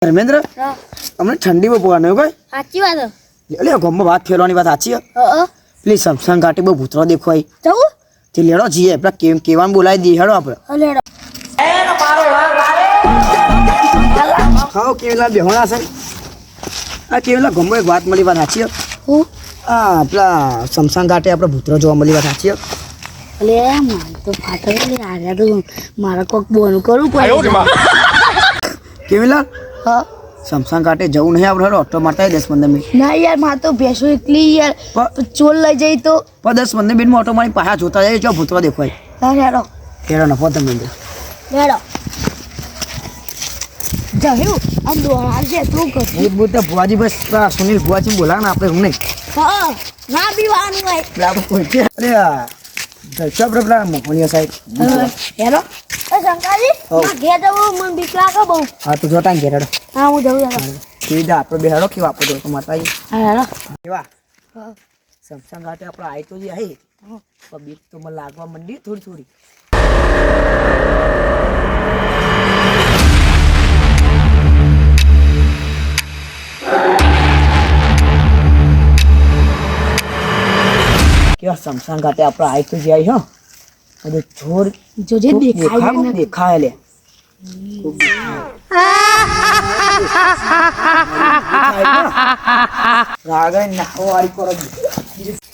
ધર્મેન્દ્ર અમને ઠંડી બહુ પવાનું કઈ સાચી વાત એટલે ગમમાં વાત ફેરવાની વાત સાચી પ્લીઝ સમસાન ઘાટી બહુ ભૂતરો દેખાય જવું તે લેડો જઈએ પેલા કેવાનું બોલાવી દઈએ હેડો આપણે લેડો હા કેવલા બેહોણા છે આ કેવલા ગમો એક વાત મળી વાત સાચી હું હા પેલા સમસાન ઘાટે આપણે ભૂતરો જોવા મળી વાત સાચી અલે મારે તો ફાટક લે આગળ તો મારે કોક બોનું કરવું પડે કેવલા હા સમસાન ઘાટે જવું નહીં આપણે ઓટો મારતા 10-15 મિનિટ ના યાર મારે તો ભેંસો એકલી યાર ચોર લઈ જઈ તો 10-15 મિનિટમાં ઓટો મારી પાછા જોતા જાય જો ભૂતરો દેખાય હા લેડો કેળો નફો ધર્મેન્દ્ર લેડો જયું આમ દોડા છે તું કર ભૂત ભુવાજી બસ પેલા સુનિલ ભુવાજી બોલા ને આપણે હું નહીં હા ના બીવાનું હોય એટલે આપણે કોઈ અરે દર્શક આપણે પેલા મોહનિયા સાહેબ હેરો એ શંકાજી ના ઘેર જવું મને બીક લાગે બહુ હા તું જોતા ને ઘેરાડો હા હું જવું યાર સીધા આપણે બેહાડો કેવા આપો તો માતાજી હા હેરો કેવા સમસાન ઘાટે આપણે આવી તો જે આવી પણ બીક તો મને લાગવા માંડી થોડી થોડી કેવા સમસાન ઘાટે આપણે આવી તો જે આવી હો બધું જોર જોજે દેખાય ને દેખાય લે રાગા નાખો વાળી કરો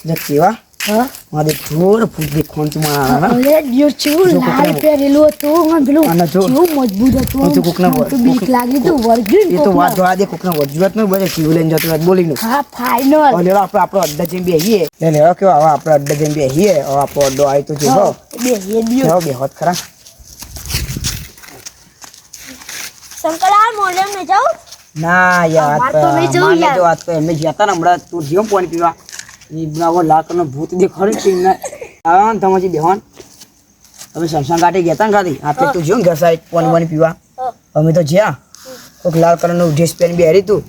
જે કેવા હા મારે જોર ફૂટ દેખવાનું છે મારા અરે દિયો છું લાલ પહેરેલું હતું અને પેલું આના જો કેવું મજબૂત હતું તો કોકના તો બીક લાગી તો વર્ગી એ તો વાત જોવા દે કોકના વજૂત ન બજે જીવ લઈને જતો વાત બોલીને હા ફાઇનલ અને આપણો અડ્ડા જઈને બેહીએ લે લે કેવા હવે આપણે અડ્ડા જઈને બેહીએ હવે આપણો અડ્ડો આવી તો જો બે એ દિયો બે હોત ખરા શંકરલાલ મોલે મે જાવ ના યાર અમાર તો નહીં જવું યાર. વાત તો એમને જતા ને હમણાં તું જીવ પાણી પીવા ઈ બનાવો લાકનો ભૂત દેખાડી ટીમને આવા ને તમાજી બેહોન અમે સમસાન ઘાટે ગયા તા ને ખાધી આપણે તું જીવ ઘર સાઈડ પાણી પીવા અમે તો જ્યાં કોઈક લાલ કલરનો ડ્રેસ પહેરી બેહરી તું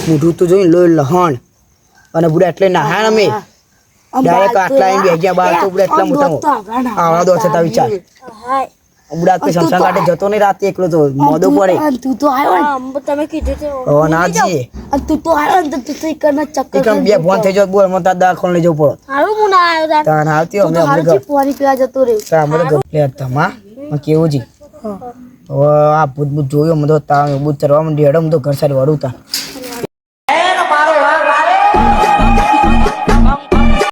મોઢું તો જોઈને લોહી લહણ અને બુડા એટલે નાહાણ અમે ડાયરેક્ટ આટલા આવીને બેહી ગયા બાર તો બુડા એટલા મોટા આવડા દોર થતા વિચાર હાય બુડા તો સમસાન ઘાટે જતો નહીં રાતે એકલો તો મોદો પડે તું તો આવ્યો ને તમે કીધું તો ઓ ના જી અને તું તો આવ્યો ને તો તું એકના ચક્કર એકમ બે ફોન થઈ જાય બોલ મને તાર દાખલ લઈ જવું પડે હારું હું ના આવ્યો તાન આવતી તું તો હારું થી પાણી પીવા જતો રહ્યો તા મને લે તમા મને કેવું જી ઓ આ ભૂત જોયો મને તો તા ભૂત ચરવા મંડી હેડો હું તો ઘર સાઈડ વળું તા